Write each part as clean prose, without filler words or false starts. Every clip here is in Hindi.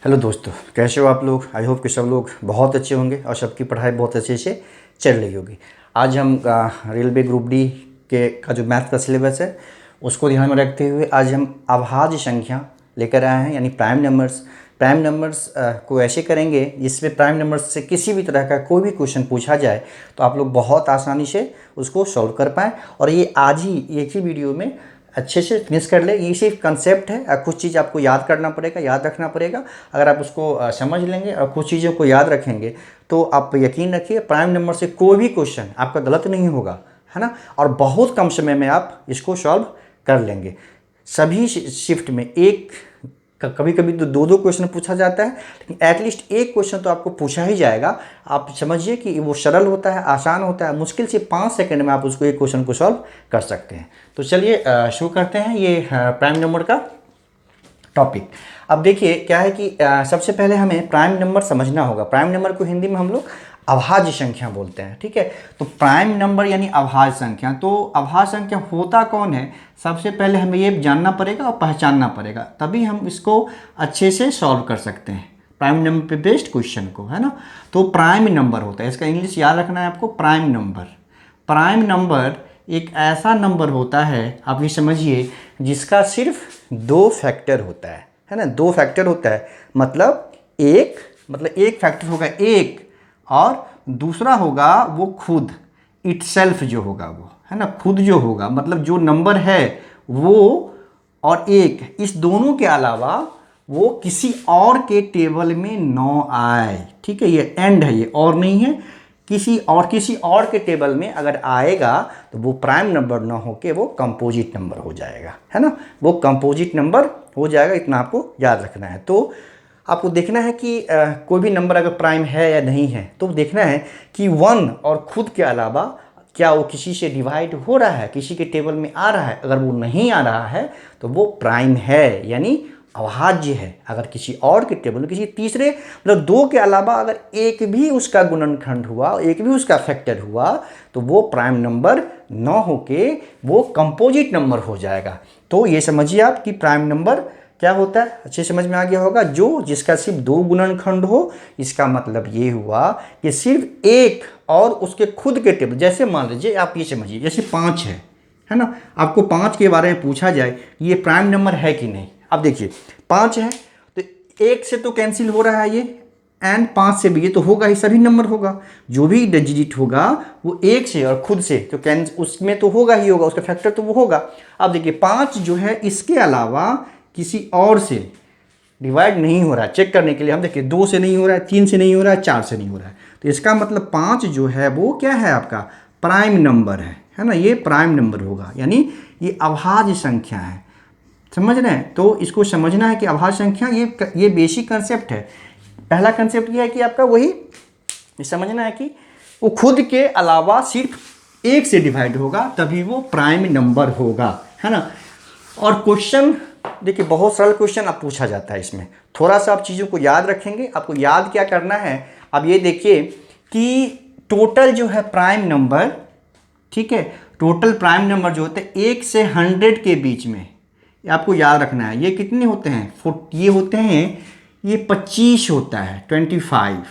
हेलो दोस्तों, कैसे हो आप लोग। आई होप कि सब लोग बहुत अच्छे होंगे और सबकी पढ़ाई बहुत अच्छे से चल रही होगी। आज हम रेलवे ग्रुप डी के का जो मैथ का सिलेबस है उसको ध्यान में रखते हुए आज हम अभाज्य संख्या लेकर आए हैं, यानी प्राइम नंबर्स। प्राइम नंबर्स को ऐसे करेंगे जिसमें प्राइम नंबर्स से किसी भी तरह का कोई भी क्वेश्चन पूछा जाए तो आप लोग बहुत आसानी से उसको सॉल्व कर पाएँ। और ये आज ही एक ही वीडियो में अच्छे से फिनिश कर ले। ये सिर्फ कंसेप्ट है, कुछ चीज़ आपको याद करना पड़ेगा, याद रखना पड़ेगा। अगर आप उसको समझ लेंगे और कुछ चीज़ों को याद रखेंगे तो आप यकीन रखिए प्राइम नंबर से कोई भी क्वेश्चन आपका गलत नहीं होगा, है ना। और बहुत कम समय में आप इसको सॉल्व कर लेंगे। सभी शिफ्ट में एक, कभी कभी तो दो दो क्वेश्चन पूछा जाता है, लेकिन एटलीस्ट एक क्वेश्चन तो आपको पूछा ही जाएगा। आप समझिए कि वो सरल होता है, आसान होता है। मुश्किल से 5 सेकंड में आप उसको एक क्वेश्चन को सॉल्व कर सकते हैं। तो चलिए शुरू करते हैं ये प्राइम नंबर का टॉपिक। अब देखिए क्या है कि सबसे पहले हमें प्राइम नंबर समझना होगा। प्राइम नंबर को हिंदी में हम लोग अभाज्य संख्या बोलते हैं, ठीक है। तो प्राइम नंबर यानी अभाज्य संख्या। तो अभाज्य संख्या होता कौन है, सबसे पहले हमें ये जानना पड़ेगा और पहचानना पड़ेगा, तभी हम इसको अच्छे से सॉल्व कर सकते हैं प्राइम नंबर पे बेस्ड क्वेश्चन को, है ना। तो प्राइम नंबर होता है, इसका इंग्लिश याद रखना है आपको, प्राइम नंबर। प्राइम नंबर एक ऐसा नंबर होता है, आप ये समझिए, जिसका सिर्फ 2 फैक्टर होता है ना। 2 फैक्टर होता है, मतलब एक फैक्टर होगा एक, और दूसरा होगा वो खुद इटसेल्फ जो होगा वो, है ना। खुद जो होगा मतलब जो नंबर है वो, और एक, इस दोनों के अलावा वो किसी और के टेबल में न आए, ठीक है। ये एंड है, ये और नहीं है। किसी और के टेबल में अगर आएगा तो वो प्राइम नंबर ना होके वो कंपोजिट नंबर हो जाएगा, है ना। वो कंपोजिट नंबर हो जाएगा, इतना आपको याद रखना है। तो आपको देखना है कि कोई भी नंबर अगर प्राइम है या नहीं है, तो देखना है कि 1 और खुद के अलावा क्या वो किसी से डिवाइड हो रहा है, किसी के टेबल में आ रहा है। अगर वो नहीं आ रहा है तो वो प्राइम है, यानी अभाज्य है। अगर किसी और के टेबल में, किसी तीसरे, मतलब 2 के अलावा अगर एक भी उसका गुणनखंड हुआ, एक भी उसका फैक्टर हुआ, तो वो प्राइम नंबर न होके वो कंपोजिट नंबर हो जाएगा। तो ये समझिए आप कि प्राइम नंबर क्या होता है, अच्छे समझ में आ गया होगा। जिसका सिर्फ 2 गुणनखंड हो, इसका मतलब ये हुआ कि सिर्फ एक और उसके खुद के टेबल। जैसे मान लीजिए, आप ये समझिए, जैसे 5 है ना। आपको 5 के बारे में पूछा जाए ये प्राइम नंबर है कि नहीं। अब देखिए 5 है तो 1 से तो कैंसिल हो रहा है ये, एंड 5 से भी ये तो होगा ही, सभी नंबर होगा। जो भी डिजिट होगा वो 1 से और खुद से तो उसमें तो होगा ही होगा, उसका फैक्टर तो वो होगा। अब देखिए 5 जो है इसके अलावा किसी और से डिवाइड नहीं हो रहा है। चेक करने के लिए हम देखिए 2 से नहीं हो रहा है, 3 से नहीं हो रहा है, 4 से नहीं हो रहा है। तो इसका मतलब 5 जो है वो क्या है, आपका प्राइम नंबर है ना। ये प्राइम नंबर होगा, यानी ये अभाज्य संख्या है। समझ रहे हैं। तो इसको समझना है कि अभाज्य संख्या ये बेसिक कंसेप्ट है। पहला कंसेप्ट ये है कि आपका वही समझना है कि वो खुद के अलावा सिर्फ 1 से डिवाइड होगा, तभी वो प्राइम नंबर होगा, है ना। और क्वेश्चन देखिए बहुत सरल क्वेश्चन अब पूछा जाता है इसमें। थोड़ा सा आप चीज़ों को याद रखेंगे। आपको याद क्या करना है, अब ये देखिए कि टोटल जो है प्राइम नंबर, ठीक है, टोटल प्राइम नंबर जो होते हैं 1 से 100 के बीच में, आपको याद रखना है। ये कितने होते हैं, ये होते हैं, ये 25 होता है, 25।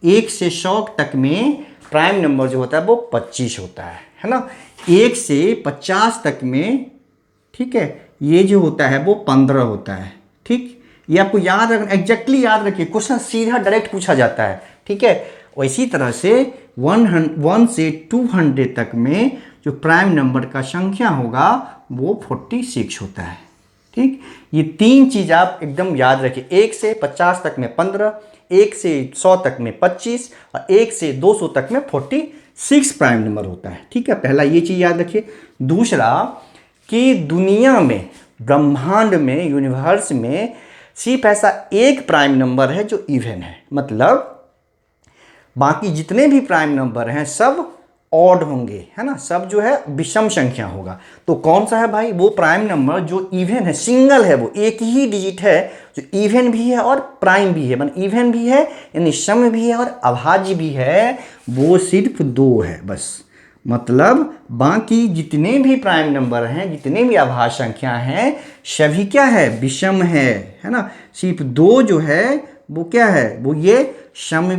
1 से 100 तक में प्राइम नंबर जो होता है वो 25 होता है ना। 1 से 50 तक में, ठीक है, ये जो होता है वो 15 होता है, ठीक। ये आपको याद रखना, एग्जैक्टली याद रखिए, क्वेश्चन सीधा डायरेक्ट पूछा जाता है, ठीक है। वैसी तरह से 1 से 200 तक में जो प्राइम नंबर का संख्या होगा वो 46 होता है, ठीक। ये 3 चीज़ आप एकदम याद रखिए। 1 से 50 तक में 15, 1 से 100 तक में 25, और 1 से 200 तक में 46 प्राइम नंबर होता है, ठीक है। पहला ये चीज़ याद रखिए। दूसरा कि दुनिया में, ब्रह्मांड में, यूनिवर्स में सिर्फ ऐसा एक प्राइम नंबर है जो इवन है। मतलब बाकी जितने भी प्राइम नंबर हैं सब ऑड होंगे, है ना। सब जो है विषम संख्या होगा। तो कौन सा है भाई, वो प्राइम नंबर जो इवन है, सिंगल है, वो एक ही डिजिट है, जो इवन भी है और प्राइम भी है। मतलब इवन भी है यानी सम भी है और अभाज्य भी है, वो सिर्फ 2 है बस। मतलब बाकी जितने भी प्राइम नंबर हैं, जितने भी अभाज्य संख्या हैं, सभी क्या है, विषम है ना। सिर्फ दो जो है वो क्या है, वो ये सम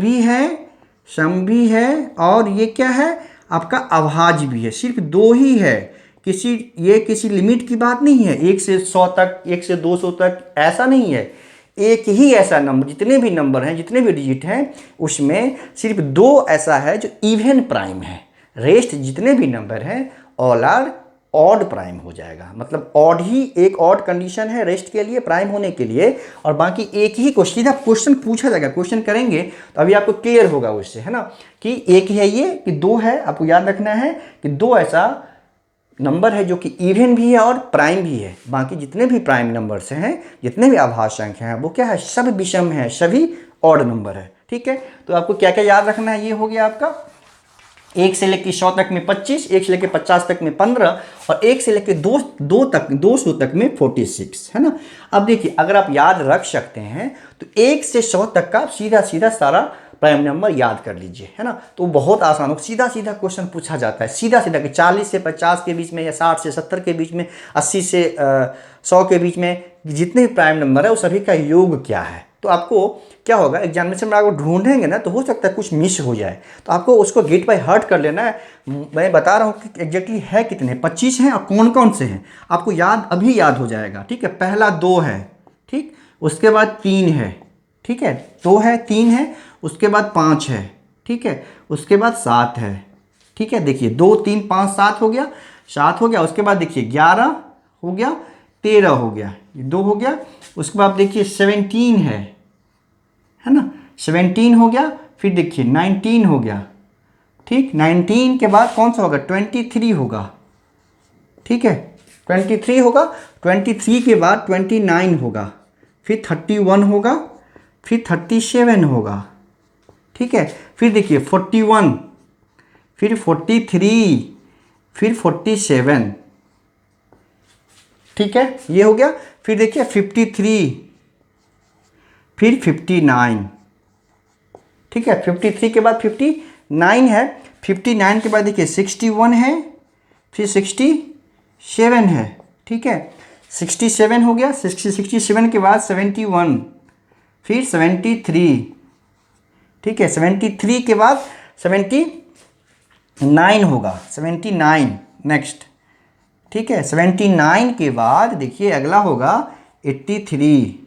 भी है और ये क्या है आपका अभाज्य भी है। सिर्फ दो ही है, ये किसी लिमिट की बात नहीं है, 1 से 100 तक, 1 से 200 तक, ऐसा नहीं है। एक ही ऐसा नंबर, जितने भी नंबर हैं, जितने भी डिजिट हैं, उसमें सिर्फ दो ऐसा है जो इवन प्राइम है। रेस्ट जितने भी नंबर हैं ऑल आर ऑड प्राइम हो जाएगा। मतलब ऑड ही एक ऑड कंडीशन है रेस्ट के लिए, प्राइम होने के लिए, और बाकी एक ही को सीधा क्वेश्चन पूछा जाएगा। क्वेश्चन करेंगे तो अभी आपको क्लियर होगा उससे, है ना, कि एक है ये, कि दो है। आपको याद रखना है कि दो ऐसा नंबर है जो कि इवन भी है और प्राइम भी है। बाकी जितने भी प्राइम नंबर्स हैं, जितने भी अभाज्य संख्या हैं, वो क्या है, सब विषम है, सभी ऑड नंबर है। ठीक है, तो आपको क्या क्या याद रखना है, ये हो गया आपका 1 से लेकर 100 तक में 25, 1 से लेकर 50 तक में 15 और 1 से लेकर 200 तक में 46, है ना। अब देखिए, अगर आप याद रख सकते हैं तो 1 से 100 तक का आप सीधा सीधा सारा प्राइम नंबर याद कर लीजिए, है ना। तो बहुत आसान हो, सीधा सीधा क्वेश्चन पूछा जाता है, सीधा सीधा कि 40 से 50 के बीच में, या 60 से 70 के बीच में, 80 से 100 के बीच में जितने भी प्राइम नंबर है वो सभी का योग क्या है। तो आपको क्या होगा, एग्जामिनेशन में आपको ढूंढेंगे ना तो हो सकता है कुछ मिस हो जाए, तो आपको उसको गेट बाय हार्ट कर लेना है। मैं बता रहा हूँ कि एग्जैक्टली है कितने, 25 हैं और कौन कौन से हैं आपको याद, अभी याद हो जाएगा। ठीक है, पहला 2 है, ठीक, उसके बाद 3 है, ठीक है, 2 है, 3 है, उसके बाद 5 है, ठीक है, उसके बाद 7 है। ठीक है, देखिए 2 3 5 7 हो गया, 7 हो गया, उसके बाद देखिए 11 हो गया, 13 हो गया, 2 हो गया, उसके बाद देखिए 17 है ना, 17 हो गया, फिर देखिए 19 हो गया, ठीक, 19 के बाद कौन सा होगा, 23 होगा, ठीक है, 23 होगा, 23 के बाद 29 होगा, फिर 31 होगा, फिर 37 होगा, ठीक है, फिर देखिए 41, फिर 43, फिर 47, ठीक है, ये हो गया। फिर देखिए 53, फिर 59, ठीक है, 53 के बाद 59 है, 59 के बाद देखिए 61 है, फिर 67 है, ठीक है, 67 हो गया, 67 के बाद 71, फिर 73, ठीक है, 73 के बाद 79 होगा, 79 नेक्स्ट, ठीक है, 79 के बाद देखिए अगला होगा 83,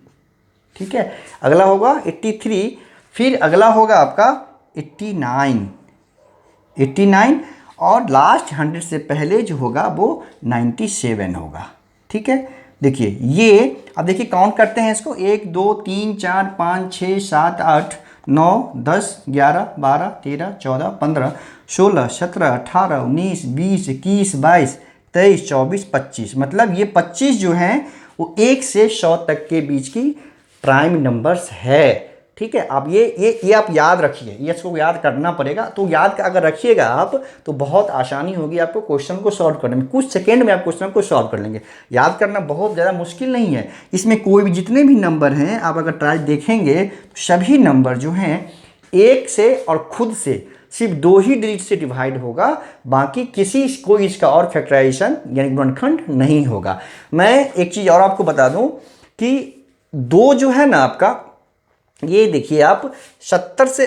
ठीक है, अगला होगा 83, फिर अगला होगा आपका 89 और लास्ट 100 से पहले जो होगा वो 97 होगा। ठीक है, देखिए ये, अब देखिए काउंट करते हैं इसको, 1 2 3 4 5 6 7 8 9 10 11 12 13 14 15 16 17 18 19 20 21 22 23 24 25, मतलब ये 25 जो हैं वो 1 से 100 तक के बीच की प्राइम नंबर्स है। ठीक है, आप ये आप याद रखिए, ये इसको याद करना पड़ेगा। तो याद अगर रखिएगा आप तो बहुत आसानी होगी आपको क्वेश्चन को सॉल्व करने में, कुछ सेकंड में आप क्वेश्चन को सॉल्व कर लेंगे। याद करना बहुत ज़्यादा मुश्किल नहीं है, इसमें कोई भी जितने भी नंबर हैं आप अगर ट्राई देखेंगे तो सभी नंबर जो हैं 1 से और खुद से सिर्फ 2 ही डिजिट से डिवाइड होगा, बाकी कोई इसका और फैक्टराइजेशन यानी गुणनखंड नहीं होगा। मैं एक चीज़ और आपको बता दूं कि 2 जो है ना आपका, ये देखिए आप 70 से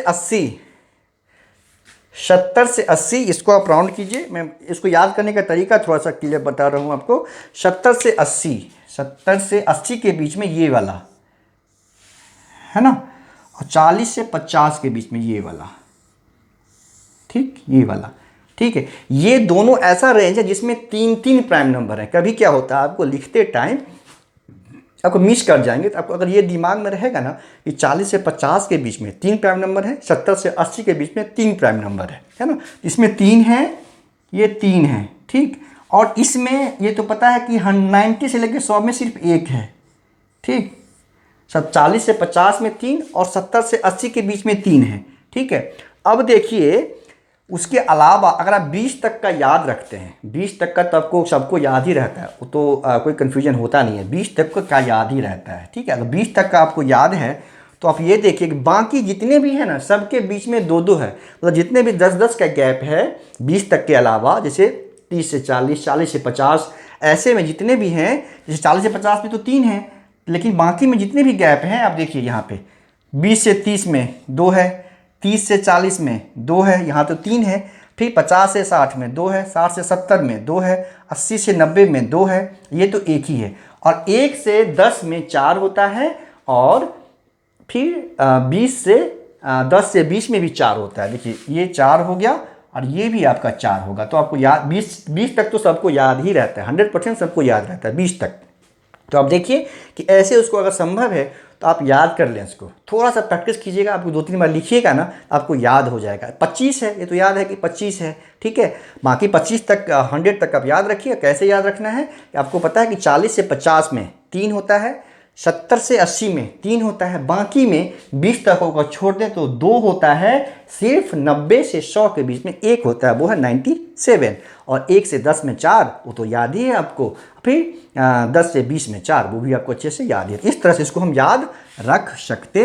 80 इसको आप राउंड कीजिए। मैं इसको याद करने का तरीका थोड़ा सा क्लियर बता रहा हूँ आपको। 70 से 80 के बीच में ये वाला है ना, और 40 से 50 के बीच में ये वाला, ठीक, ये वाला, ठीक है। ये दोनों ऐसा रेंज है जिसमें 3 प्राइम नंबर है। कभी क्या होता है आपको लिखते टाइम आपको मिस कर जाएंगे, तो आपको अगर ये दिमाग में रहेगा ना कि 40 से 50 के बीच में 3 प्राइम नंबर है, 70 से 80 के बीच में 3 प्राइम नंबर है ना, इसमें 3 है, ये 3 है, ठीक, और इसमें ये तो पता है कि 90 से लेकर 100 में सिर्फ 1 है, ठीक, सब 40 से 50 में 3 और 70 से 80 के बीच में 3 है, ठीक है। अब देखिए उसके अलावा अगर आप 20 तक का याद रखते हैं, 20 तक का तो आपको सबको याद ही रहता है, वो तो कोई कन्फ्यूजन होता नहीं है, 20 तक का क्या याद ही रहता है, ठीक है। अगर 20 तक का आपको याद है तो आप ये देखिए कि बाकी जितने भी हैं ना सबके बीच में 2-2 है, मतलब जितने भी 10-10 का गैप है 20 तक के अलावा, जैसे 30 से 40, 40 से 50, ऐसे में जितने भी हैं, जैसे 40 से 50 में तो 3 हैं, लेकिन बाकी में जितने भी गैप हैं आप देखिए यहाँ पे 20 से 30 में 2 है, 30 से 40 में 2 है, यहाँ तो 3 है, फिर 50 से 60 में 2 है, 60 से 70 में 2 है, 80 से 90 में 2 है, ये तो एक ही है। और 1 से 10 में 4 होता है, और फिर 10 से 20 में भी 4 होता है। देखिए ये 4 हो गया और ये भी आपका 4 होगा। तो आपको याद 20 तक तो सबको याद ही रहता है, 100% सबको याद रहता है 20 तक। तो आप देखिए कि ऐसे उसको अगर संभव है तो आप याद कर लें, इसको थोड़ा सा प्रैक्टिस कीजिएगा, आपको 2-3 बार लिखिएगा ना आपको याद हो जाएगा। 25 है, ये तो याद है कि 25 है, ठीक है। बाकी 25 तक 100 तक आप याद रखिए। कैसे याद रखना है, आपको पता है कि 40 से 50 में 3 होता है, 70 से 80 में 3 होता है, बाकी में 20 तक को छोड़ दें तो 2 होता है, सिर्फ 90 से 100 के बीच में 1 होता है, वो है 97, और 1 से 10 में 4 वो तो याद ही है आपको, फिर 10 से 20 में 4 वो भी आपको अच्छे से याद है। इस तरह से इसको हम याद रख सकते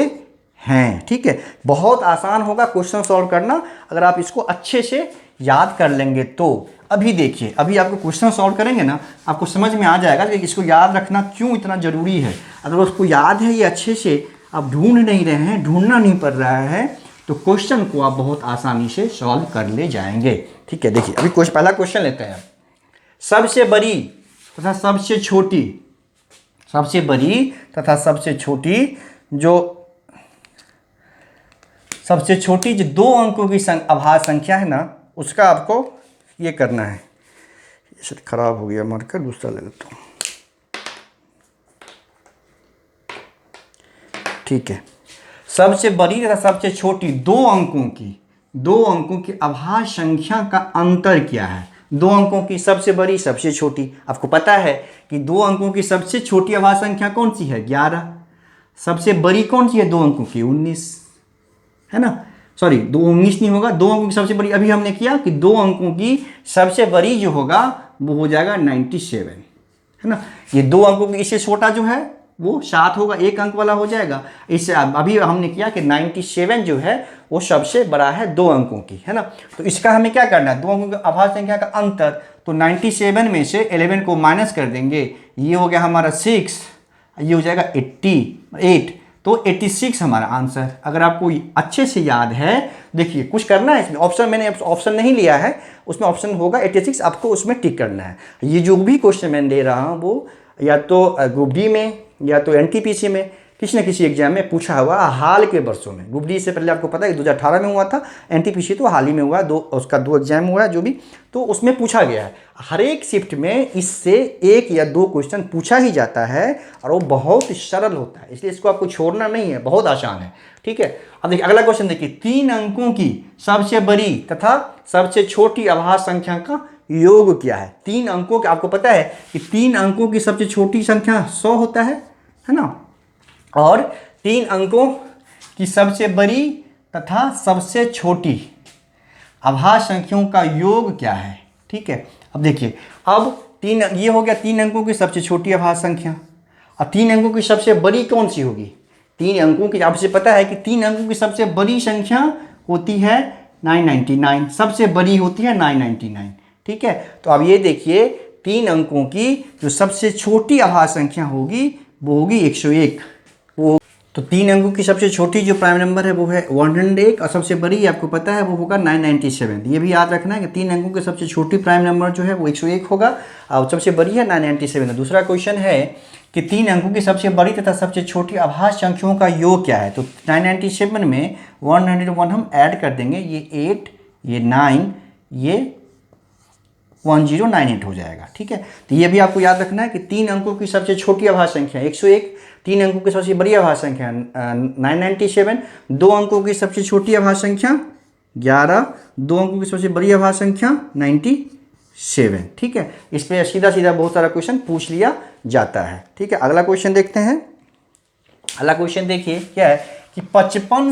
हैं, ठीक है। बहुत आसान होगा क्वेश्चन सॉल्व करना अगर आप इसको अच्छे से याद कर लेंगे तो। अभी देखिए, अभी आपको क्वेश्चन सॉल्व करेंगे ना, आपको समझ में आ जाएगा कि इसको याद रखना क्यों इतना ज़रूरी है। अगर उसको याद है ये अच्छे से, आप ढूंढ नहीं रहे हैं, ढूंढना नहीं पड़ रहा है, तो क्वेश्चन को आप बहुत आसानी से सॉल्व कर ले जाएंगे, ठीक है। देखिए अभी पहला क्वेश्चन लेते हैं। सबसे बड़ी तथा सबसे छोटी, सबसे बड़ी तथा सबसे छोटी जो 2 अंकों की अभाज्य संख्या है ना, उसका आपको ये करना है। ये खराब हो गया मार्कर, दूसरा ले लेता हूँ, ठीक है। सबसे बड़ी तथा सबसे छोटी 2 अंकों की अभाज्य संख्या का अंतर क्या है। 2 अंकों की सबसे बड़ी सबसे छोटी, आपको पता है कि 2 अंकों की सबसे छोटी अभाज्य संख्या कौन सी है, 11। सबसे बड़ी कौन सी है 2 अंकों की, 19 है ना, सॉरी 19 नहीं होगा, 2 अंकों की सबसे बड़ी, अभी हमने किया कि 2 अंकों की सबसे बड़ी जो होगा वो हो जाएगा 97, है ना। ये 2 अंकों की इससे छोटा जो है वो 7 होगा, 1 अंक वाला हो जाएगा। इससे अभी हमने किया कि 97 जो है वो सबसे बड़ा है 2 अंकों की, है ना। तो इसका हमें क्या करना है, 2 अंकों की अभाज्य संख्या का अंतर। तो 97 में से 11 को माइनस कर देंगे, ये हो गया हमारा 6, ये हो जाएगा 88, तो 86 हमारा आंसर। अगर आपको अच्छे से याद है, देखिए कुछ करना है इसमें, ऑप्शन मैंने ऑप्शन नहीं लिया है, उसमें ऑप्शन होगा 86, आपको उसमें टिक करना है। ये जो भी क्वेश्चन मैं दे रहा हूँ वो या तो ग्रुप डी में या तो एनटीपीसी में किसी न किसी एग्जाम में पूछा हुआ हाल के वर्षों में। ग्रुप डी से पहले आपको पता है 2018 में हुआ था, एनटीपीसी तो हाल ही में हुआ, उसका 2 एग्जाम हुआ है जो भी, तो उसमें पूछा गया है। हर एक शिफ्ट में इससे 1 या 2 क्वेश्चन पूछा ही जाता है और वो बहुत सरल होता है, इसलिए इसको आपको छोड़ना नहीं है, बहुत आसान है, ठीक है। अब देखिए अगला क्वेश्चन देखिए, 3 अंकों की सबसे बड़ी तथा सबसे छोटी अभाज्य संख्या का योग क्या है। 3 अंकों के, आपको पता है कि 3 अंकों की सबसे छोटी संख्या 100 होता है ना, और 3 अंकों की सबसे बड़ी तथा सबसे छोटी अभाज्य संख्याओं का योग क्या है, ठीक है। अब देखिए, अब 3 ये हो गया 3 अंकों की सबसे छोटी अभाज्य संख्या, अब 3 अंकों की सबसे बड़ी कौन सी होगी। 3 अंकों की, आपसे पता है कि 3 अंकों की सबसे बड़ी संख्या होती है 999, सबसे बड़ी होती है 999, ठीक है। तो अब ये देखिए 3 अंकों की जो सबसे छोटी अभाज्य संख्या होगी वो होगी 101। वो तो 3 अंकों की सबसे छोटी जो प्राइम नंबर है वो है 101, और सबसे बड़ी आपको पता है वो होगा 997। ये भी याद रखना है कि 3 अंकों की सबसे छोटी प्राइम नंबर जो है वो 101 होगा और सबसे बड़ी है 997। दूसरा क्वेश्चन है कि 3 अंकों की सबसे बड़ी तथा सबसे छोटी अभाज्य संख्याओं का योग क्या है। तो 997 में 101 हम ऐड कर देंगे, ये 8, ये 9, ये 1098 हो जाएगा, ठीक है। तो ये भी आपको याद रखना है कि 3 अंकों की सबसे छोटी अभाज्य संख्या 101, 3 अंकों की सबसे बड़ी अभाज्य संख्या 997, 2 अंकों की सबसे छोटी अभाज्य संख्या 11, 2 अंकों की सबसे बड़ी अभाज्य संख्या 97, ठीक है। इस पर सीधा सीधा बहुत सारा क्वेश्चन पूछ लिया जाता है, ठीक है। अगला क्वेश्चन देखते हैं। अगला क्वेश्चन देखिए क्या है कि 55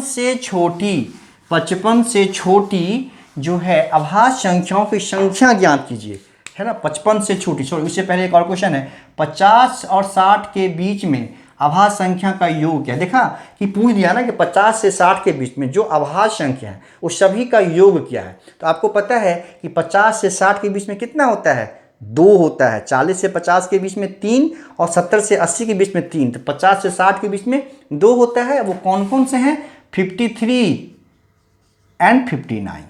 से छोटी जो है अभाज्य संख्याओं की संख्या ज्ञात कीजिए, है ना। 55 से छोटी, सॉरी उससे पहले एक और क्वेश्चन है, 50 और 60 के बीच में अभाज्य संख्या का योग क्या है। देखा कि पूछ दिया ना कि 50 से 60 के बीच में जो अभाज्य संख्या है वो सभी का योग क्या है। तो आपको पता है कि 50 से 60 के बीच में कितना होता है, 2 होता है। 40 से 50 के बीच में 3 और 70 से 80 के बीच में 3। तो 50 से 60 के बीच में 2 होता है। वो कौन कौन से हैं, 53 एंड 59,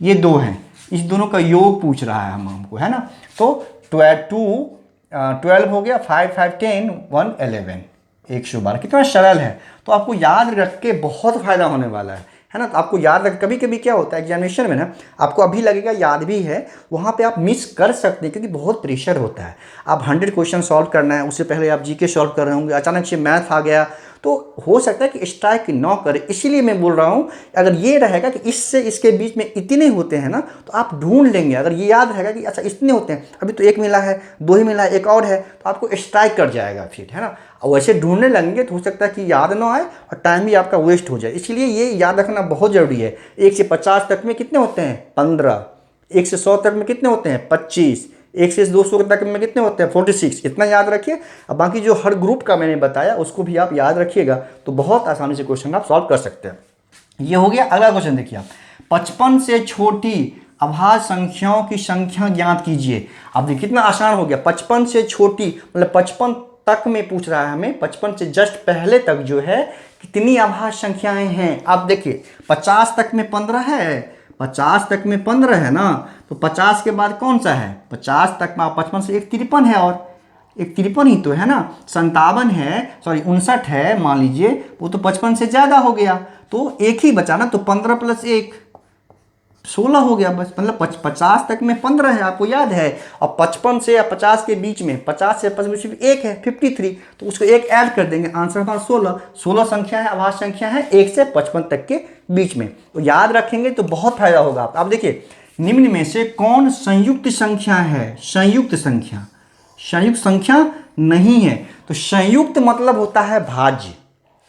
ये 2 हैं। इस दोनों का योग पूछ रहा है हमको, है ना। तो 12 हो गया, 5 5 10 1 11, 112। कितना सरल है। तो आपको याद रख के बहुत फायदा होने वाला है ना। तो आपको याद रख, कभी कभी क्या होता है एग्जामिनेशन में ना, आपको अभी लगेगा याद भी है, वहाँ पे आप मिस कर सकते हैं क्योंकि बहुत प्रेशर होता है। आप 100 क्वेश्चन सॉल्व करना है, उससे पहले आप जीके सॉल्व कर रहे होंगे, अचानक से मैथ आ गया, तो हो सकता है कि स्ट्राइक न करे। इसीलिए मैं बोल रहा हूँ, अगर ये रहेगा कि इससे इसके बीच में इतने होते हैं ना, तो आप ढूंढ लेंगे। अगर ये याद रहेगा कि अच्छा इतने होते हैं, अभी तो 1 मिला है, 2 ही मिला है, एक और है, तो आपको स्ट्राइक कर जाएगा फिर, है ना। और वैसे ढूंढने लगेंगे तो हो सकता है कि याद ना आए और टाइम भी आपका वेस्ट हो जाए। इसलिए ये याद रखना बहुत ज़रूरी है। 1 से 50 तक में कितने होते हैं, 15। 1 से 100 तक में कितने होते हैं, 25। 1 से 200 तक में कितने होते हैं, 46। इतना याद रखिए। अब बाकी जो हर ग्रुप का मैंने बताया उसको भी आप याद रखिएगा, तो बहुत आसानी से क्वेश्चन आप सॉल्व कर सकते हैं। ये हो गया। अगला क्वेश्चन देखिए आप, 55 से छोटी अभाज्य संख्याओं की संख्या ज्ञात कीजिए। अब देखिए कितना आसान हो गया। 55 से छोटी मतलब 55 तक में पूछ रहा है हमें, 55 से जस्ट पहले तक जो है कितनी अभाज्य संख्याएं हैं। आप देखिए 50 तक में 15 है, 50 तक में 15 है ना, तो 50 के बाद कौन सा है, 50 तक में 55 से एक 53 है, और एक 53 ही तो है ना। 57 है, सॉरी 59 है मान लीजिए, वो तो 55 से ज़्यादा हो गया, तो एक ही बचा ना, तो 15 + 1 16 हो गया बस। मतलब 50 तक में 15 है, आपको याद है। और 55 से या 50 के बीच में, 50 से 55 में एक है 53, तो उसको एक ऐड कर देंगे, आंसर हमारा 16। 16 संख्या है, अभाज्य संख्या है 1 से 55 तक के बीच में। तो याद रखेंगे तो बहुत फायदा होगा। आप देखिए, निम्न में से कौन संयुक्त संख्या है, संयुक्त संख्या, संयुक्त संख्या नहीं है। तो संयुक्त मतलब होता है भाज्य,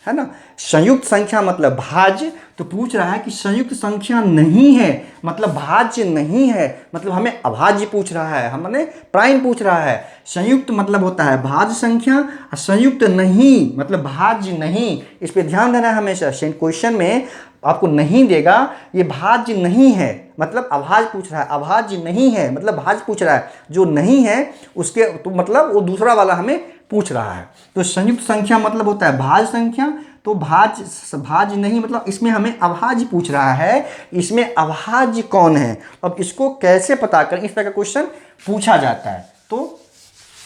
है ना। संयुक्त संख्या मतलब भाज्य। तो पूछ रहा है कि संयुक्त संख्या नहीं है मतलब भाज्य नहीं है, मतलब हमें अभाज्य पूछ रहा है, हमने प्राइम पूछ रहा है। संयुक्त मतलब होता है भाज्य संख्या, और संयुक्त नहीं मतलब भाज्य नहीं। इस पे ध्यान देना है हमेशा। क्वेश्चन में आपको नहीं देगा, ये भाज्य नहीं है मतलब अभाज्य पूछ रहा है, अभाज्य नहीं है मतलब भाज्य पूछ रहा है, जो नहीं है उसके तो मतलब वो दूसरा वाला हमें पूछ रहा है। तो संयुक्त संख्या मतलब होता है भाज्य संख्या, तो भाज्य नहीं मतलब इसमें हमें अभाज्य पूछ रहा है, इसमें अभाज्य कौन है। अब इसको कैसे पता करें, इस तरह का क्वेश्चन पूछा जाता है। तो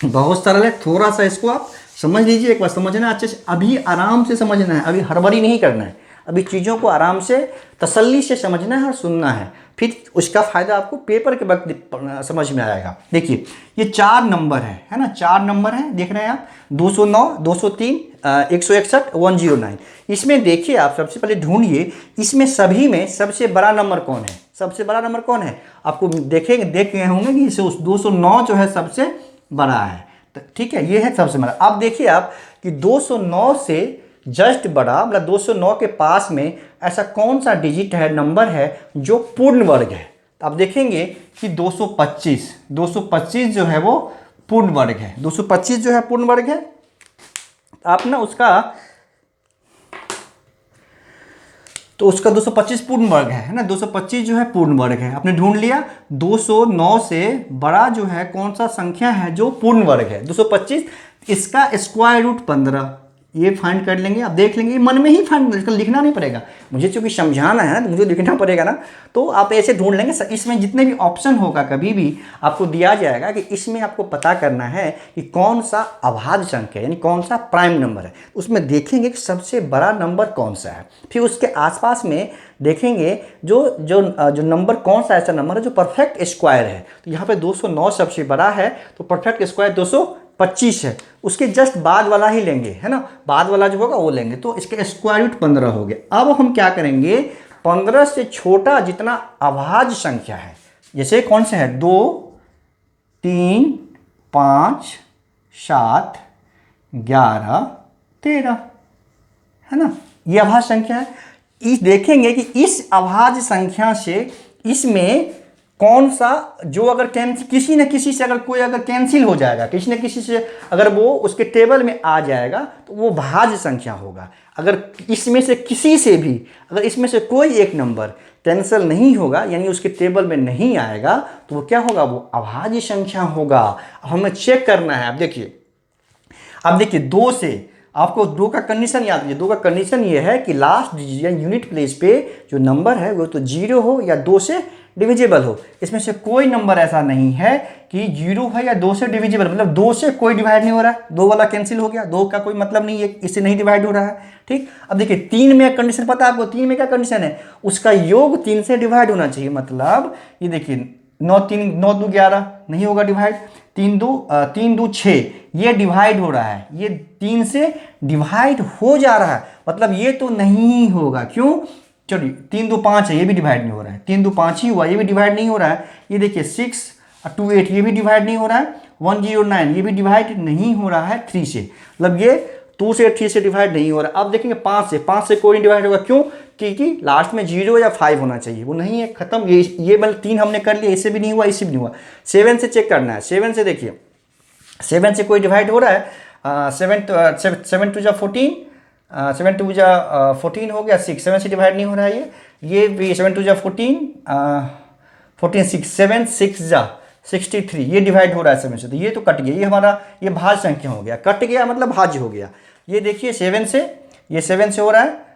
बहुत सरल है, थोड़ा सा इसको आप समझ लीजिए, एक बार समझना अच्छे से, अभी आराम से समझना है, अभी हड़बड़ी नहीं करना है, अभी चीज़ों को आराम से तसल्ली से समझना है और सुनना है, फिर उसका फ़ायदा आपको पेपर के वक्त समझ में आएगा। देखिए ये 4 नंबर है ना, 4 नंबर है, देख रहे हैं आप, 209, 203, 161, 109। इसमें देखिए आप सबसे पहले ढूंढिए, इसमें सभी में सबसे बड़ा नंबर कौन है, सबसे बड़ा नंबर कौन है। आपको देखेंगे, देख गए होंगे कि 209 जो है सबसे बड़ा है, तो ठीक है, ये है सबसे बड़ा। अब देखिए आप कि 209 से जस्ट बड़ा मतलब 209 के पास में ऐसा कौन सा डिजिट है, नंबर है जो पूर्ण वर्ग है। तो आप देखेंगे कि 225 जो है वो पूर्ण वर्ग है, 225 जो है पूर्ण वर्ग है। आप ना उसका 225 पूर्ण वर्ग है ना, 225 जो है पूर्ण वर्ग है। आपने ढूंढ लिया। 209 से बड़ा जो है कौन सा संख्या है जो पूर्ण वर्ग है, 225, इसका स्क्वायर रूट 15, ये फाइंड कर लेंगे। आप देख लेंगे, मन में ही फाइंड, इसका लिखना नहीं पड़ेगा, मुझे चूंकि समझाना है ना तो मुझे लिखना पड़ेगा ना, तो आप ऐसे ढूंढ लेंगे। इसमें जितने भी ऑप्शन होगा कभी भी आपको दिया जाएगा कि इसमें आपको पता करना है कि कौन सा अभाज्य संख्या यानी कौन सा प्राइम नंबर है। उसमें देखेंगे कि सबसे बड़ा नंबर कौन सा है, फिर उसके आसपास में देखेंगे जो नंबर कौन सा ऐसा नंबर है जो परफेक्ट स्क्वायर है। तो यहाँ पे 209 सबसे बड़ा है, तो परफेक्ट स्क्वायर 225 है, उसके जस्ट बाद वाला ही लेंगे, है ना, बाद वाला जो होगा वो लेंगे, तो इसके स्क्वायर रूट 15 हो गया। अब हम क्या करेंगे, 15 से छोटा जितना अभाज्य संख्या है, जैसे कौन से है, 2, 3, 5, 7, 11, 13, है ना, ये अभाज्य संख्या है। इस देखेंगे कि इस अभाज्य संख्या से इसमें कौन सा जो अगर किसी न किसी से अगर कोई अगर कैंसिल हो जाएगा, किसी न किसी से अगर वो उसके टेबल में आ जाएगा तो वो भाज्य संख्या होगा। अगर इसमें से किसी से भी अगर इसमें से कोई एक नंबर कैंसिल नहीं होगा यानी उसके टेबल में नहीं आएगा तो वो क्या होगा, वो अभाज्य संख्या होगा। हमें चेक करना है। अब देखिए 2 से आपको 2 का कंडीशन याद है। 2 का कंडीशन ये है कि लास्ट डिजिट या यूनिट प्लेस पे जो नंबर है वो तो 0 हो या 2 से डिविजिबल हो। इसमें से कोई नंबर ऐसा नहीं है कि 0 है या 2 से डिविजिबल, मतलब 2 से कोई डिवाइड नहीं हो रहा है, 2 वाला कैंसिल हो गया, 2 का कोई मतलब नहीं है, इससे नहीं डिवाइड हो रहा है। ठीक, अब देखिए 3 में कंडीशन पता है आपको, 3 में क्या कंडीशन है, उसका योग 3 से डिवाइड होना चाहिए। मतलब ये देखिए 9 2 11 नहीं होगा डिवाइड, 3 2 6 ये डिवाइड हो रहा है, ये 3 से डिवाइड हो जा रहा है, मतलब ये तो नहीं होगा। क्यों, चलिए 3 2 5 है, ये भी डिवाइड नहीं हो रहा है, 3 2 5 ही हुआ, ये भी डिवाइड नहीं हो रहा है। ये देखिए 6 2 8 ये भी डिवाइड नहीं हो रहा है, 1 0 9 ये भी डिवाइड नहीं हो रहा है 3 से, मतलब ये 2 से 3 से डिवाइड नहीं हो रहा है। अब देखेंगे 5 से कोई नहीं डिवाइड होगा। क्यों, क्योंकि लास्ट में 0 या 5 होना चाहिए, वो नहीं है, खत्म। ये मतलब 3 हमने कर लिया, इससे भी नहीं हुआ, इससे भी नहीं हुआ। 7 से चेक करना है। 7 से देखिए 7 से कोई डिवाइड हो रहा है, 7 2 जा 14, 7 2 जा 14 हो गया, 6 7 से डिवाइड नहीं हो रहा है। ये भी 7 2 जा 14 14 6 7 6 जा 63 ये डिवाइड हो रहा है 7 से, तो ये तो कट गया, ये हमारा ये भाज्य संख्या हो गया, कट गया मतलब भाज्य हो गया। ये देखिए 7 से, ये 7 से हो रहा है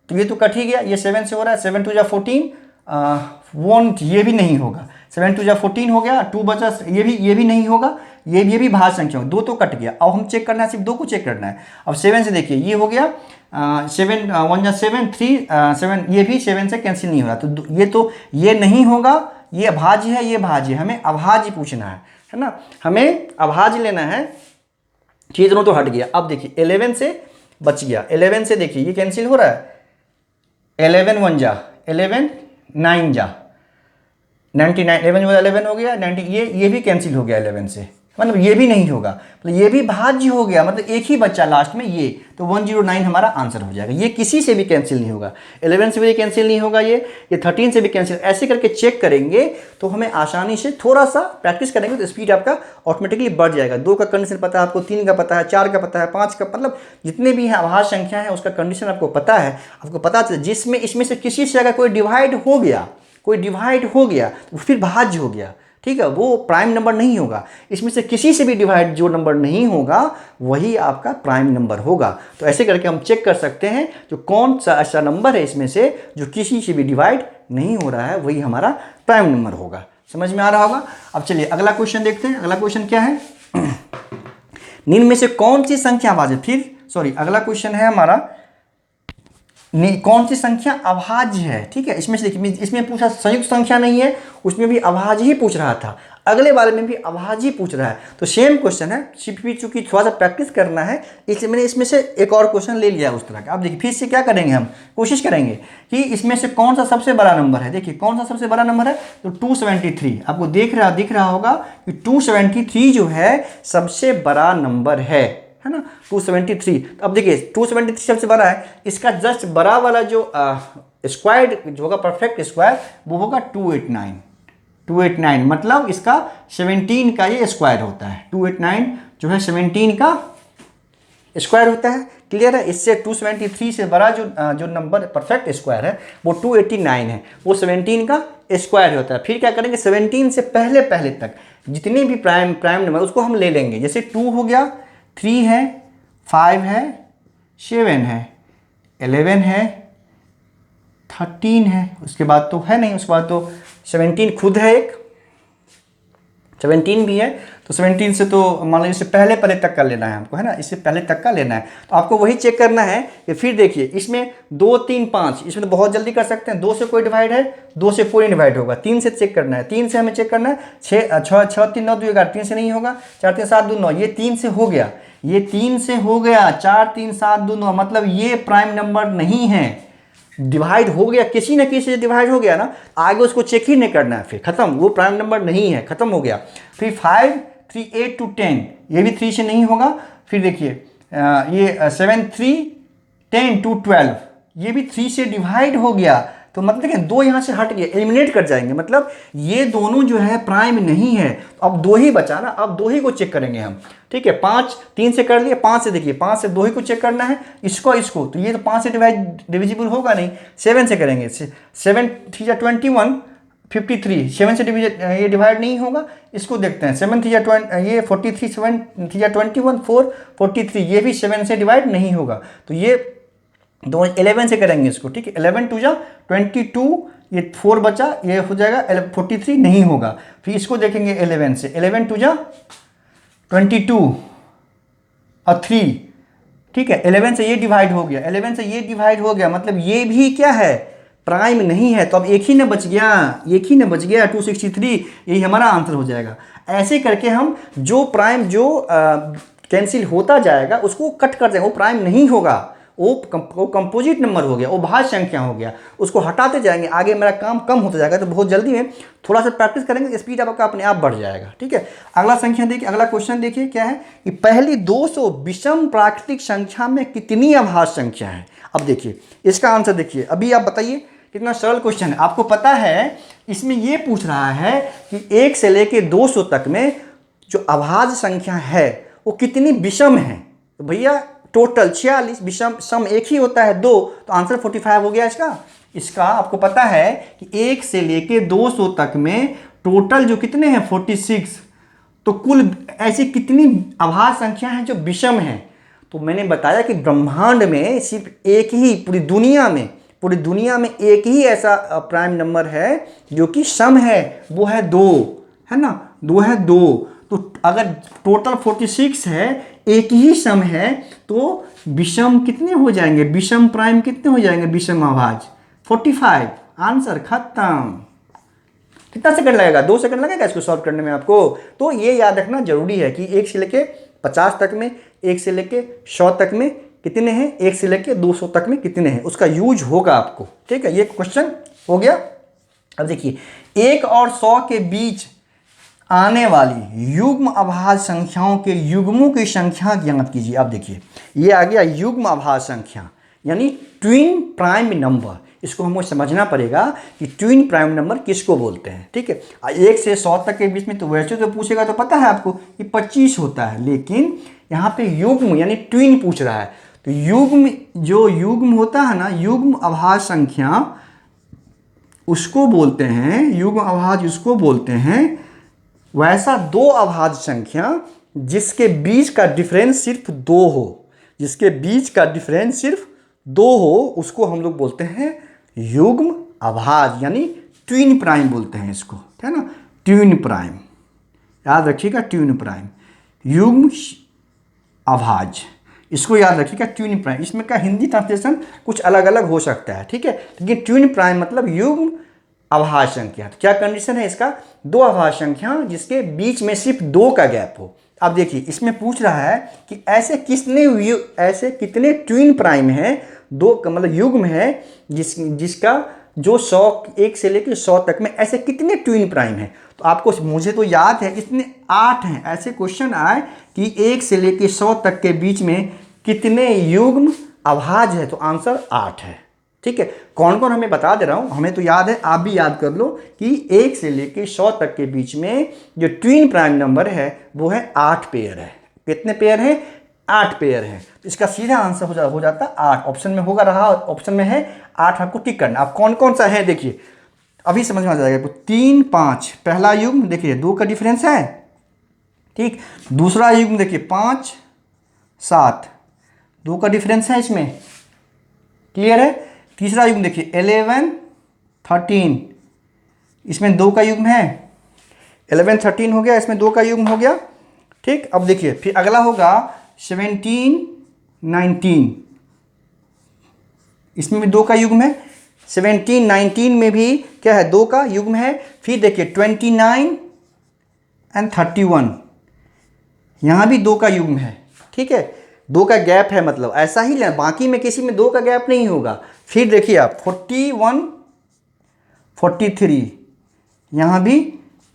तो ये तो कट ही गया, ये 7 से हो रहा है, 7 2 जा 14 1 ये भी नहीं होगा, 7 2 जा 14 हो गया, 2 बचा, ये भी नहीं होगा, ये भी भाज्य संख्या हो, 2 तो कट गया। अब हम चेक करना है, सिर्फ 2 को चेक करना है। अब 7 से देखिए ये हो गया 7 1 जा 7 3 7 ये भी 7 से कैंसिल नहीं हो रहा, तो ये नहीं होगा, ये अभाज्य है, ये भाज्य है, हमें अभाज्य पूछना है ना, हमें अभाज्य लेना है। ये दोनों तो हट गया। अब देखिए 11 से बच गया, 11 से देखिए ये कैंसिल हो रहा है, 11 1 जा 11 9 जा 99, 11 हो गया 90, ये भी कैंसिल हो गया 11 से, मतलब ये भी नहीं होगा, मतलब ये भी भाज्य हो गया, मतलब एक ही बच्चा लास्ट में ये, तो 109 हमारा आंसर हो जाएगा। ये किसी से भी कैंसिल नहीं होगा, 11 से भी कैंसिल नहीं होगा, ये 13 से भी कैंसिल। ऐसे करके चेक करेंगे तो हमें आसानी से, थोड़ा सा प्रैक्टिस करेंगे तो स्पीड आपका ऑटोमेटिकली बढ़ जाएगा। 2 का कंडीशन पता है आपको, 3 का पता है, 4 का पता है, 5 का, मतलब जितने भी हैं अभाज्य संख्या है उसका कंडीशन आपको पता है, आपको पता चले जिसमें इसमें से किसी से अगर कोई डिवाइड हो गया तो फिर भाज्य हो गया। ठीक है, वो प्राइम नंबर नहीं होगा। इसमें से किसी से भी डिवाइड जो नंबर नहीं होगा वही आपका प्राइम नंबर होगा। तो ऐसे करके हम चेक कर सकते हैं जो कौन सा ऐसा नंबर है इसमें से जो किसी से भी डिवाइड नहीं हो रहा है, वही हमारा प्राइम नंबर होगा। समझ में आ रहा होगा। अब चलिए अगला क्वेश्चन देखते हैं। अगला क्वेश्चन क्या है, निम्न में से कौन सी संख्या अभाज्य, अगला क्वेश्चन है हमारा कौन सी संख्या अभाज्य है। ठीक है, इसमें से देखिए, इसमें पूछा संयुक्त संख्या नहीं है, उसमें भी अभाज्य ही पूछ रहा था, अगले वाले में भी अभाज्य ही पूछ रहा है, तो सेम क्वेश्चन है। चूंकि थोड़ा सा प्रैक्टिस करना है इसलिए मैंने इसमें से एक और क्वेश्चन ले लिया उस तरह का। अब देखिए फिर से क्या करेंगे, हम कोशिश करेंगे कि इसमें से कौन सा सबसे बड़ा नंबर है। देखिए कौन सा सबसे बड़ा नंबर है, तो 273 आपको दिख रहा होगा कि 273 जो है सबसे बड़ा नंबर है ना, 273। अब देखिए 273 सबसे बड़ा है, इसका जस्ट बड़ा वाला जो स्क्वायर जो होगा, परफेक्ट स्क्वायर, वो होगा 289, मतलब इसका 17 का ये स्क्वायर होता है। 289 जो है 17 का स्क्वायर होता है। क्लियर है, इससे 273 से बड़ा जो नंबर परफेक्ट स्क्वायर है वो 289 है, वो 17 का स्क्वायर होता है। फिर क्या करेंगे, 17 से पहले तक जितने भी प्राइम नंबर उसको हम ले लेंगे। जैसे 2 हो गया, 3 है, 5 है, 7 है, 11 है, 13 है, उसके बाद तो है नहीं, उसके बाद तो 17 खुद है, एक 17 भी है, तो 17 से तो मान लीजिए इससे पहले तक का लेना है हमको, है ना, इससे पहले तक का लेना है। तो आपको वही चेक करना है कि फिर देखिए इसमें 2 3 5, इसमें तो बहुत जल्दी कर सकते हैं। 2 से कोई डिवाइड है, 2 से कोई नहीं डिवाइड होगा। 3 से चेक करना है, 3 से हमें चेक करना है, 6 3 9 2 11, 3 से नहीं होगा, 4 3 7 2 9, ये 3 से हो गया, ये 3 से हो गया, 4 3 7 2 9, मतलब ये प्राइम नंबर नहीं है, डिवाइड हो गया, किसी न किसी से डिवाइड हो गया ना, आगे उसको चेक ही नहीं करना है, फिर खत्म, वो प्राइम नंबर नहीं है, खत्म हो गया। फिर 5 3 8 to 10, ये भी 3 से नहीं होगा। फिर देखिए ये 7 3 10 to 12, ये भी 3 से डिवाइड हो गया, तो मतलब देखें 2 यहाँ से हट गए, एलिमिनेट कर जाएंगे, मतलब ये दोनों जो है प्राइम नहीं है। तो अब 2 ही बचा ना, अब 2 ही को चेक करेंगे हम, ठीक है। 5 3 से कर लिए, 5 से देखिए, 5 से 2 ही को चेक करना है, इसको तो ये तो 5 से डिविजिबल होगा नहीं, 7 से करेंगे। 7 3 जा 21 53, 7 से ये डिवाइड नहीं होगा। इसको देखते हैं, 7 3 जा 20, ये 43, 7 3 जा 21 4 43, ये भी 7 से डिवाइड नहीं होगा। तो ये 11 से करेंगे इसको, ठीक है। 11 2 जा 22, ये 4 बचा, ये हो जाएगा 43, नहीं होगा। फिर इसको देखेंगे 11 से, 11 2 जा 22 और 3, ठीक है। 11 से ये डिवाइड हो गया, 11 से ये डिवाइड हो गया, मतलब ये भी क्या है, प्राइम नहीं है। तो अब एक ही ना बच गया, 263, यही हमारा आंसर हो जाएगा। ऐसे करके हम जो प्राइम जो कैंसिल होता जाएगा उसको कट कर देंगे, वो प्राइम नहीं होगा, वो कंपोजिट नंबर हो गया, वो भाज्य संख्या हो गया, उसको हटाते जाएंगे। आगे मेरा काम कम होता जाएगा, तो बहुत जल्दी में थोड़ा सा प्रैक्टिस करेंगे, स्पीड आपका अपने आप बढ़ जाएगा, ठीक है। अगला संख्या देखिए, अगला क्वेश्चन देखिए क्या है कि पहली 200 विषम प्राकृतिक संख्या में कितनी अभाज्य संख्या है। अब देखिए इसका आंसर देखिए, अभी आप बताइए, कितना सरल क्वेश्चन है। आपको पता है इसमें ये पूछ रहा है कि 1 से लेके 200 तक में जो अभाज्य संख्या है वो कितनी विषम है। तो भैया टोटल 46, विषम सम एक ही होता है 2, तो आंसर 45 हो गया इसका। आपको पता है कि 1 से लेके 200 तक में टोटल जो कितने हैं 46, तो कुल ऐसी कितनी अभाज्य संख्या है जो विषम है। तो मैंने बताया कि ब्रह्मांड में सिर्फ एक ही, पूरी दुनिया में एक ही ऐसा प्राइम नंबर है जो कि सम है, वो है 2, है ना, 2 है 2। तो अगर टोटल 46 है, एक ही सम है, तो विषम कितने हो जाएंगे, विषम प्राइम कितने हो जाएंगे, विषम अभाज्य 45। आंसर खत्म। कितना सेकंड लगेगा, 2 सेकंड लगेगा इसको सॉल्व करने में आपको। तो ये याद रखना जरूरी है कि 1 से लेके 50 तक में, 1 से लेके 100 तक में कितने हैं, 1 से लेके 200 तक में कितने हैं, उसका यूज होगा आपको, ठीक है। ये क्वेश्चन हो गया। अब देखिए 1 और 100 के बीच आने वाली युग्म अभाज्य संख्याओं के युग्मों की संख्या ज्ञात कीजिए। अब देखिए ये आ गया युग्म अभाज्य संख्या, यानी ट्विन प्राइम नंबर। इसको हमको समझना पड़ेगा कि ट्विन प्राइम नंबर किसको बोलते हैं, ठीक है। 1 से 100 तक के बीच में तो वैसे तो पूछेगा तो पता है आपको कि 25 होता है, लेकिन यहाँ पे युग्म यानी ट्विन पूछ रहा है। तो युग्म होता है ना, युग्म अभाज्य संख्या उसको बोलते हैं, युग्म अभाज्य उसको बोलते हैं वैसा 2 अभाज्य संख्या जिसके बीच का डिफरेंस सिर्फ 2 हो, जिसके बीच का डिफरेंस सिर्फ 2 हो, उसको हम लोग बोलते हैं युग्म अभाज्य, यानी ट्विन प्राइम बोलते हैं इसको, है ना, ट्विन प्राइम। याद रखिएगा ट्विन प्राइम, युग्म अभाज्य, इसको याद रखिएगा ट्विन प्राइम। इसमें का हिंदी ट्रांसलेशन कुछ अलग अलग हो सकता है, ठीक है, लेकिन ट्विन प्राइम मतलब युग्म अभाज्य संख्या। तो क्या कंडीशन है इसका, 2 अभाज्य संख्या जिसके बीच में सिर्फ 2 का गैप हो। अब देखिए इसमें पूछ रहा है कि ऐसे कितने ट्विन प्राइम हैं, 2 का मतलब युग्म है जिसका जो 1 से लेकर 100 तक में ऐसे कितने ट्विन प्राइम हैं। तो आपको, मुझे तो याद है इसमें 8 हैं। ऐसे क्वेश्चन आए कि 1 से लेकर 100 तक के बीच में कितने युग्म अभाज्य है, तो आंसर 8 है, ठीक है। कौन कौन हमें बता दे रहा हूं, हमें तो याद है, आप भी याद कर लो कि 1 से लेकर 100 तक के बीच में जो ट्विन प्राइम नंबर है वो है 8 पेयर है। कितने पेयर है, 8 पेयर है। तो इसका सीधा आंसर हो जाता 8। ऑप्शन में होगा, रहा ऑप्शन में है 8, आपको टिक करना। अब कौन कौन सा है देखिए, अभी समझ में आ जाएगा। 3 5 पहला युग्म देखिए 2 का डिफरेंस है, ठीक। दूसरा युग्म देखिए 5 7, 2 का डिफरेंस है इसमें, क्लियर है। तीसरा युग्म देखिए 11 13, इसमें 2 का युग्म है, 11 13 हो गया, इसमें 2 का युग्म हो गया, ठीक। अब देखिए फिर अगला होगा 17 19, इसमें भी 2 का युग्म है, 17 19 में भी क्या है, 2 का युग्म है। फिर देखिए 29 एंड 31, यहाँ भी 2 का युग्म है, ठीक है, 2 का गैप है, मतलब ऐसा ही ले, बाकी में किसी में 2 का गैप नहीं होगा। फिर देखिए आप 41 43, यहाँ भी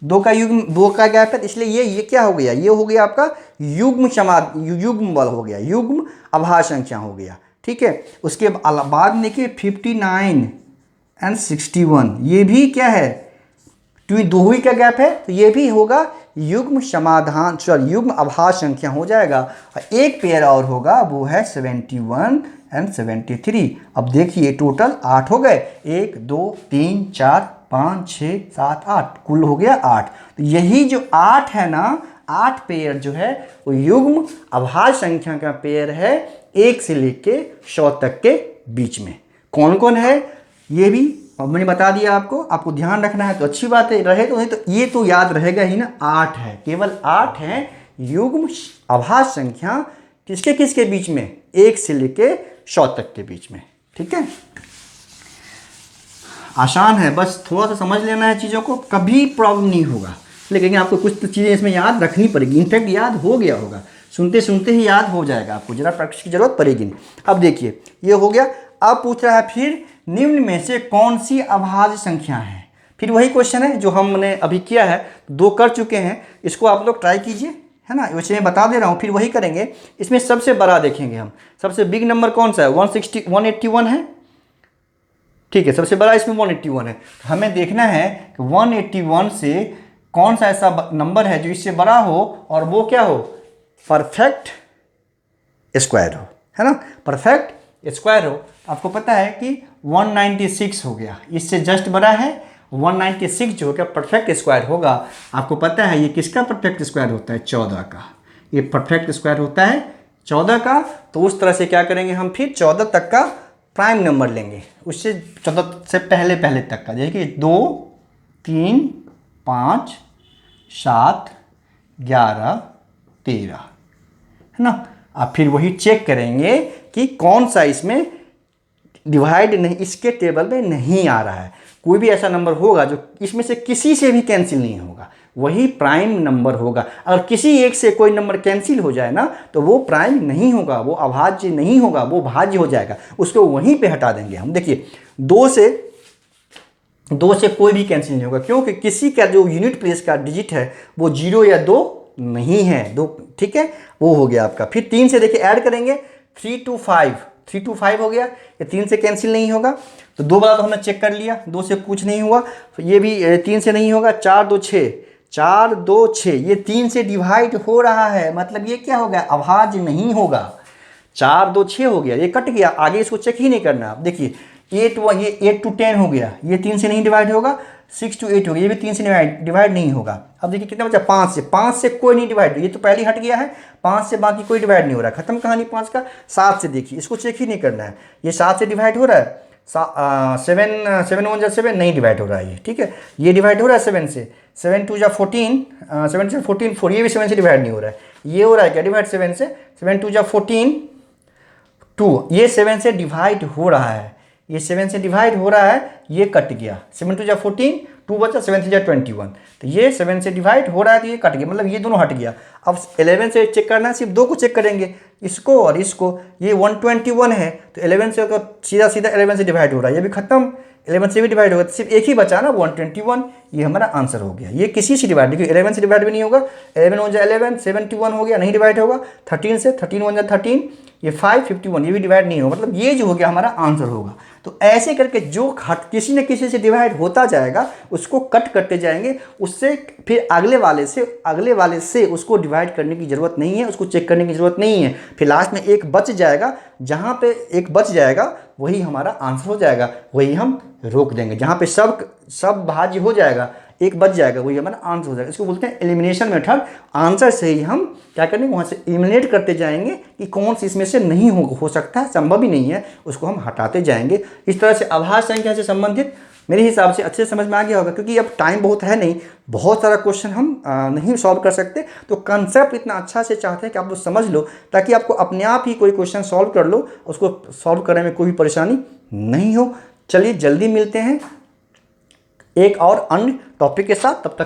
2 का युग्म, 2 का गैप है, इसलिए ये क्या हो गया, ये हो गया आपका युग्म बल हो गया, युग्म अभाज्य संख्या हो गया, ठीक है। उसके बाद देखिए 59 एंड 61, ये भी क्या है, दो ही का गैप है, तो ये भी होगा युग्म समाधान, सॉरी युग्म अभाज्य संख्या हो जाएगा। और एक पेयर और होगा, वो है 71 एंड 73। अब देखिए टोटल 8 हो गए, 1 2 3 4 5 6 7 8, कुल हो गया 8। तो यही जो 8 है ना, 8 पेयर जो है वो युग्म अभाज्य संख्या का पेयर है 1 से लेके 100 तक के बीच में। कौन कौन है ये भी मैंने बता दिया आपको, आपको ध्यान रखना है तो अच्छी बात है, रहे तो नहीं तो ये तो याद रहेगा ही ना। 8 है, केवल 8 है युग्म अभाज्य संख्या किसके किसके बीच में, 1 से लेके 100 तक के बीच में। ठीक है, आसान है, बस थोड़ा सा समझ लेना है चीज़ों को, कभी प्रॉब्लम नहीं होगा। लेकिन आपको कुछ तो चीज़ें इसमें याद रखनी पड़ेगी, इनफैक्ट याद हो गया होगा, सुनते सुनते ही याद हो जाएगा, आपको जरा प्रैक्टिस की जरूरत पड़ेगी नहीं। अब देखिए ये हो गया। अब पूछ रहा है फिर निम्न में से कौन सी अभाज्य संख्या है। फिर वही क्वेश्चन है जो हमने अभी किया है, 2 कर चुके हैं, इसको आप लोग ट्राई कीजिए, है ना। वैसे मैं बता दे रहा हूँ, फिर वही करेंगे। इसमें सबसे बड़ा देखेंगे हम, सबसे बिग नंबर कौन सा है, 181 है। ठीक है, सबसे बड़ा इसमें 181 है। तो हमें देखना है कि 181 से कौन सा ऐसा नंबर है जो इससे बड़ा हो और वो क्या हो, परफेक्ट स्क्वायर हो, है ना, परफेक्ट स्क्वायर हो। आपको पता है कि 196 हो गया, इससे जस्ट बड़ा है 196 जो होगा परफेक्ट स्क्वायर होगा। आपको पता है ये किसका परफेक्ट स्क्वायर होता है, 14 का। ये परफेक्ट स्क्वायर होता है 14 का। तो उस तरह से क्या करेंगे हम, फिर 14 तक का प्राइम नंबर लेंगे, उससे 14 से पहले पहले तक का, जैसे कि 2 3 5 7 11 13, है ना। अब फिर वही चेक करेंगे कि कौन सा इसमें डिवाइड नहीं, इसके टेबल में नहीं आ रहा है। कोई भी ऐसा नंबर होगा जो इसमें से किसी से भी कैंसिल नहीं होगा, वही प्राइम नंबर होगा। अगर किसी एक से कोई नंबर कैंसिल हो जाए ना, तो वो प्राइम नहीं होगा, वो अभाज्य नहीं होगा, वो भाज्य हो जाएगा, उसको वहीं पे हटा देंगे हम। देखिए 2 से कोई भी कैंसिल नहीं होगा, क्योंकि किसी का जो यूनिट प्लेस का डिजिट है वो 0 या 2 नहीं है, 2। ठीक है, वो हो गया आपका। फिर 3 से देखिए ऐड करेंगे, 3 to 5 हो गया, ये 3 से कैंसिल नहीं होगा। तो 2 वाला तो हमने चेक कर लिया, 2 से कुछ नहीं हुआ, तो ये भी 3 से नहीं होगा। 4 2 6, ये 3 से डिवाइड हो रहा है, मतलब ये क्या हो गया, अभाज्य नहीं होगा। 4 2 6 हो गया, ये कट गया, आगे इसको चेक ही नहीं करना। आप देखिए 8 to 10 हो गया, ये 3 से नहीं डिवाइड होगा। 6 to 8 हो गया, ये भी 3 से डिवाइड नहीं होगा। अब देखिए कितना बचा, 5 से कोई नहीं डिवाइड, ये तो पहले हट गया है। 5 से बाकी कोई डिवाइड नहीं हो रहा है, खत्म कहानी 5 का। 7 से देखिए, इसको चेक ही नहीं करना है, ये 7 से डिवाइड हो रहा है। 7 1 7 नहीं डिवाइड हो रहा है ये, ठीक है। ये डिवाइड हो रहा है 7 से, 7 2 14, 7 से 14 4, ये भी 7 से डिवाइड नहीं हो रहा है। ये हो रहा है क्या, डिवाइड 7 से, 7 2 14 2, ये 7 से डिवाइड हो रहा है, ये 7 से डिवाइड हो रहा है, ये कट गया। 7 2 14, 2 बचा, 7 3 21, तो ये 7 से डिवाइड हो रहा है, तो ये कट गया, मतलब ये दोनों हट गया। अब 11 से चेक करना है, सिर्फ 2 को चेक करेंगे, इसको और इसको। ये 121 है, तो 11 से तो सीधा 11 से डिवाइड हो रहा है, ये भी खत्म। 11 से भी डिवाइड होगा, तो सिर्फ एक ही बचा ना, 121, ये हमारा आंसर हो गया। ये किसी से डिवाइड, देखिए 11 से डिवाइड भी नहीं होगा। 11 1 11, 71 हो गया, नहीं डिवाइड होगा। 13 से, 13 1 13, ये 5 51, ये भी डिवाइड नहीं होगा, मतलब ये जो हो गया हमारा आंसर होगा। तो ऐसे करके जो किसी न किसी से डिवाइड होता जाएगा, उसको कट करते जाएंगे, उससे फिर अगले वाले से उसको डिवाइड करने की ज़रूरत नहीं है, उसको चेक करने की ज़रूरत नहीं है। फिर लास्ट में एक बच जाएगा, जहाँ पे एक बच जाएगा वही हमारा आंसर हो जाएगा, वही हम रोक देंगे। जहाँ पे सब भाज्य हो जाएगा, एक बच जाएगा, वही हमारा आंसर हो जाएगा। इसको बोलते हैं एलिमिनेशन मेथड। आंसर से ही हम क्या करेंगे, वहाँ से एलिमिनेट करते जाएंगे कि कौन सी इसमें से नहीं हो सकता है, संभव ही नहीं है, उसको हम हटाते जाएंगे। इस तरह से अभाज्य संख्या से संबंधित मेरे हिसाब से अच्छे समझ में आ गया होगा, क्योंकि अब टाइम बहुत है नहीं, बहुत सारा क्वेश्चन हम नहीं सॉल्व कर सकते। तो कंसेप्ट इतना अच्छा से चाहते हैं कि आप लोग समझ लो, ताकि आपको अपने आप ही कोई क्वेश्चन सॉल्व कर लो, उसको सॉल्व करने में कोई भी परेशानी नहीं हो। चलिए जल्दी मिलते हैं एक और अन्य टॉपिक के साथ, तब तक